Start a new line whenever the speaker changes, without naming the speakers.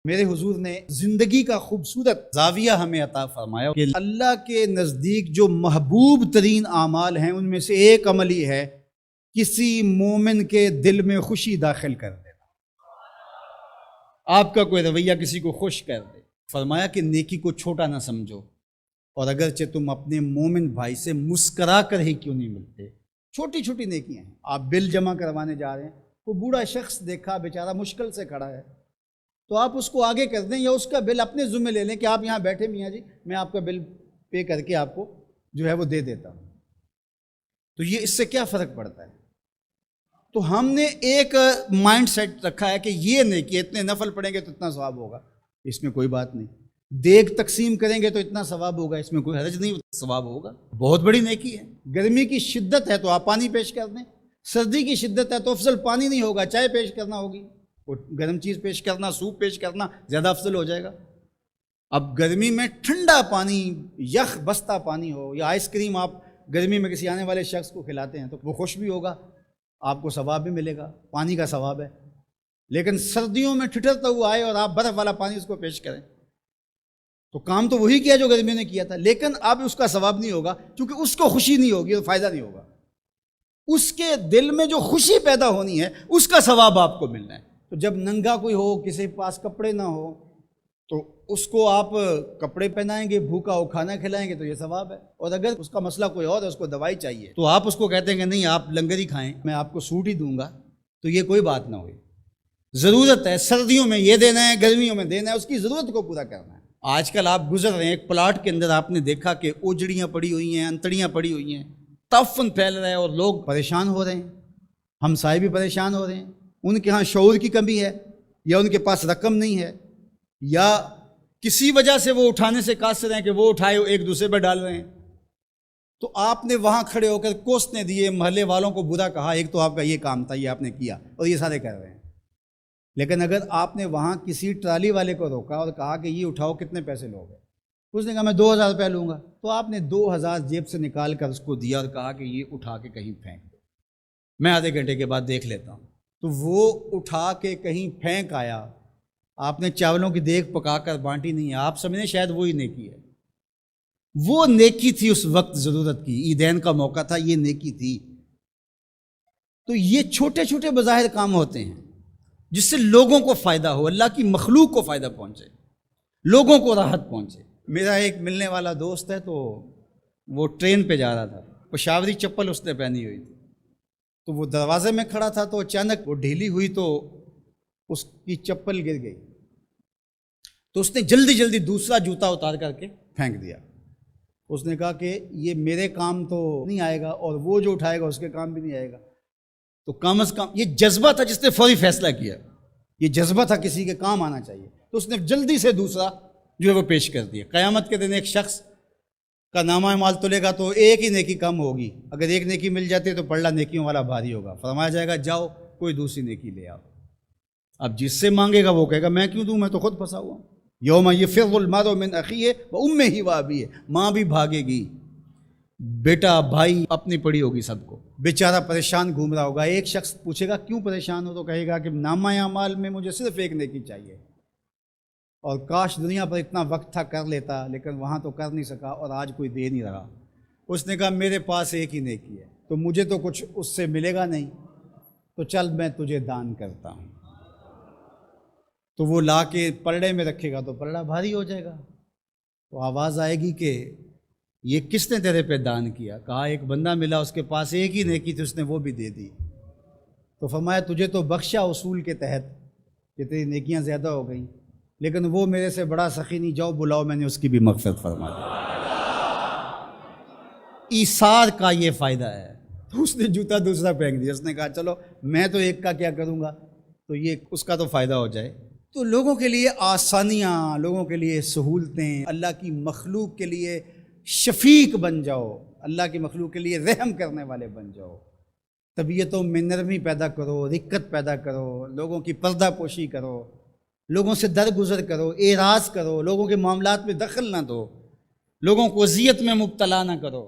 میرے حضور نے زندگی کا خوبصورت زاویہ ہمیں عطا فرمایا کہ اللہ کے نزدیک جو محبوب ترین اعمال ہیں ان میں سے ایک عمل ہی ہے کسی مومن کے دل میں خوشی داخل کر دینا۔ آپ کا کوئی رویہ کسی کو خوش کر دے۔ فرمایا کہ نیکی کو چھوٹا نہ سمجھو، اور اگرچہ تم اپنے مومن بھائی سے مسکرا کر ہی کیوں نہیں ملتے، چھوٹی چھوٹی نیکیاں ہیں۔ آپ بل جمع کروانے جا رہے ہیں، کوئی بوڑھا شخص دیکھا بیچارہ مشکل سے کھڑا ہے، تو آپ اس کو آگے کر دیں یا اس کا بل اپنے ذمہ لے لیں کہ آپ یہاں بیٹھے میاں جی، میں آپ کا بل پے کر کے آپ کو جو ہے وہ دے دیتا ہوں۔ تو یہ اس سے کیا فرق پڑتا ہے؟ تو ہم نے ایک مائنڈ سیٹ رکھا ہے کہ یہ نیکی اتنے نفل پڑھیں گے تو اتنا ثواب ہوگا، اس میں کوئی بات نہیں۔ دیگ تقسیم کریں گے تو اتنا ثواب ہوگا، اس میں کوئی حرج نہیں، ثواب ہوگا۔ بہت بڑی نیکی ہے۔ گرمی کی شدت ہے تو آپ پانی پیش کر دیں، سردی کی شدت ہے تو افضل پانی نہیں ہوگا، چائے پیش کرنا ہوگی، گرم چیز پیش کرنا، سوپ پیش کرنا زیادہ افضل ہو جائے گا۔ اب گرمی میں ٹھنڈا پانی، یخ بستہ پانی ہو، یا آئس کریم آپ گرمی میں کسی آنے والے شخص کو کھلاتے ہیں تو وہ خوش بھی ہوگا، آپ کو ثواب بھی ملے گا، پانی کا ثواب ہے۔ لیکن سردیوں میں ٹھٹرتا ہوا آئے اور آپ برف والا پانی اس کو پیش کریں تو کام تو وہی کیا جو گرمیوں نے کیا تھا، لیکن اب اس کا ثواب نہیں ہوگا کیونکہ اس کو خوشی نہیں ہوگی اور فائدہ نہیں ہوگا۔ اس کے دل میں جو خوشی پیدا ہونی ہے اس کا ثواب آپ کو ملنا ہے۔ تو جب ننگا کوئی ہو، کسی کے پاس کپڑے نہ ہو، تو اس کو آپ کپڑے پہنائیں گے، بھوکا ہو کھانا کھلائیں گے تو یہ ثواب ہے۔ اور اگر اس کا مسئلہ کوئی اور ہے، اس کو دوائی چاہیے، تو آپ اس کو کہتے ہیں کہ نہیں آپ لنگر ہی کھائیں، میں آپ کو سوٹ ہی دوں گا، تو یہ کوئی بات نہ ہوئی۔ ضرورت ہے سردیوں میں یہ دینا ہے، گرمیوں میں دینا ہے، اس کی ضرورت کو پورا کرنا ہے۔ آج کل آپ گزر رہے ہیں ایک پلاٹ کے اندر، آپ نے دیکھا کہ اوجڑیاں پڑی ہوئی ہیں، انتڑیاں پڑی ہوئی ہیں، تعفن پھیل رہا ہے اور لوگ پریشان ہو رہے ہیں، ہمسائے بھی پریشان ہو رہے ہیں۔ ان کے ہاں شعور کی کمی ہے، یا ان کے پاس رقم نہیں ہے، یا کسی وجہ سے وہ اٹھانے سے قاصر ہیں کہ وہ اٹھائے ایک دوسرے پر ڈال رہے ہیں۔ تو آپ نے وہاں کھڑے ہو کر کوسنے دیے، محلے والوں کو برا کہا، ایک تو آپ کا یہ کام تھا، یہ آپ نے کیا، اور یہ سارے کر رہے ہیں۔ لیکن اگر آپ نے وہاں کسی ٹرالی والے کو روکا اور کہا کہ یہ اٹھاؤ، کتنے پیسے لوگے؟ اس نے کہا میں 2000 روپے لوں گا، تو آپ نے 2000 جیب سے نکال کر اس کو دیا اور کہا کہ یہ اٹھا کے کہیں پھینک دو، میں آدھے گھنٹے کے بعد دیکھ لیتا ہوں۔ تو وہ اٹھا کے کہیں پھینک آیا، آپ نے چاولوں کی دیگ پکا کر بانٹی نہیں ہے، آپ سمجھیں شاید وہی نیکی ہے۔ وہ نیکی تھی اس وقت ضرورت کی، عیدین کا موقع تھا، یہ نیکی تھی۔ تو یہ چھوٹے چھوٹے بظاہر کام ہوتے ہیں جس سے لوگوں کو فائدہ ہو، اللہ کی مخلوق کو فائدہ پہنچے، لوگوں کو راحت پہنچے۔ میرا ایک ملنے والا دوست ہے، تو وہ ٹرین پہ جا رہا تھا، پشاوری چپل اس نے پہنی ہوئی تھی، تو وہ دروازے میں کھڑا تھا، تو اچانک وہ ڈھیلی ہوئی تو اس کی چپل گر گئی، تو اس نے جلدی جلدی دوسرا جوتا اتار کر کے پھینک دیا۔ اس نے کہا کہ یہ میرے کام تو نہیں آئے گا، اور وہ جو اٹھائے گا اس کے کام بھی نہیں آئے گا، تو کم از کم یہ جذبہ تھا جس نے فوری فیصلہ کیا، یہ جذبہ تھا کسی کے کام آنا چاہیے، تو اس نے جلدی سے دوسرا جو ہے وہ پیش کر دیا۔ قیامت کے دن ایک شخص کا نامہ اعمال تلے گا تو ایک ہی نیکی کم ہوگی، اگر ایک نیکی مل جاتی ہے تو پلڑا نیکیوں والا بھاری ہوگا، فرمایا جائے گا جاؤ کوئی دوسری نیکی لے آؤ۔ اب جس سے مانگے گا وہ کہے گا میں کیوں دوں، میں تو خود پھنسا ہوا ہوں۔ یوم یفر المرء من اخیہ وامہ وابیہ، ماں بھی بھاگے گی، بیٹا بھائی اپنی پڑی ہوگی، سب کو بیچارہ پریشان گھوم رہا ہوگا۔ ایک شخص پوچھے گا کیوں پریشان ہو، تو کہے گا کہ نامہ اعمال میں مجھے صرف ایک نیکی چاہیے، اور کاش دنیا پر اتنا وقت تھا کر لیتا، لیکن وہاں تو کر نہیں سکا اور آج کوئی دے نہیں رہا۔ اس نے کہا میرے پاس ایک ہی نیکی ہے، تو مجھے تو کچھ اس سے ملے گا نہیں، تو چل میں تجھے دان کرتا ہوں۔ تو وہ لا کے پلڑے میں رکھے گا تو پلڑا بھاری ہو جائے گا، تو آواز آئے گی کہ یہ کس نے تیرے پہ دان کیا؟ کہا ایک بندہ ملا، اس کے پاس ایک ہی نیکی تھی، اس نے وہ بھی دے دی۔ تو فرمایا تجھے تو بخشا اصول کے تحت کہ تیری نیکیاں زیادہ ہو گئیں، لیکن وہ میرے سے بڑا سخی نہیں، جاؤ بلاؤ، میں نے اس کی بھی مغفرت فرما دی۔ ایثار کا یہ فائدہ ہے۔ تو اس نے جوتا دوسرا پھینک دیا، اس نے کہا چلو میں تو ایک کا کیا کروں گا، تو یہ اس کا تو فائدہ ہو جائے۔ تو لوگوں کے لیے آسانیاں، لوگوں کے لیے سہولتیں، اللہ کی مخلوق کے لیے شفیق بن جاؤ، اللہ کی مخلوق کے لیے رحم کرنے والے بن جاؤ، طبیعتوں میں نرمی پیدا کرو، رقت پیدا کرو، لوگوں کی پردہ پوشی کرو، لوگوں سے درگزر کرو، اعراض کرو، لوگوں کے معاملات میں دخل نہ دو، لوگوں کو اذیت میں مبتلا نہ کرو۔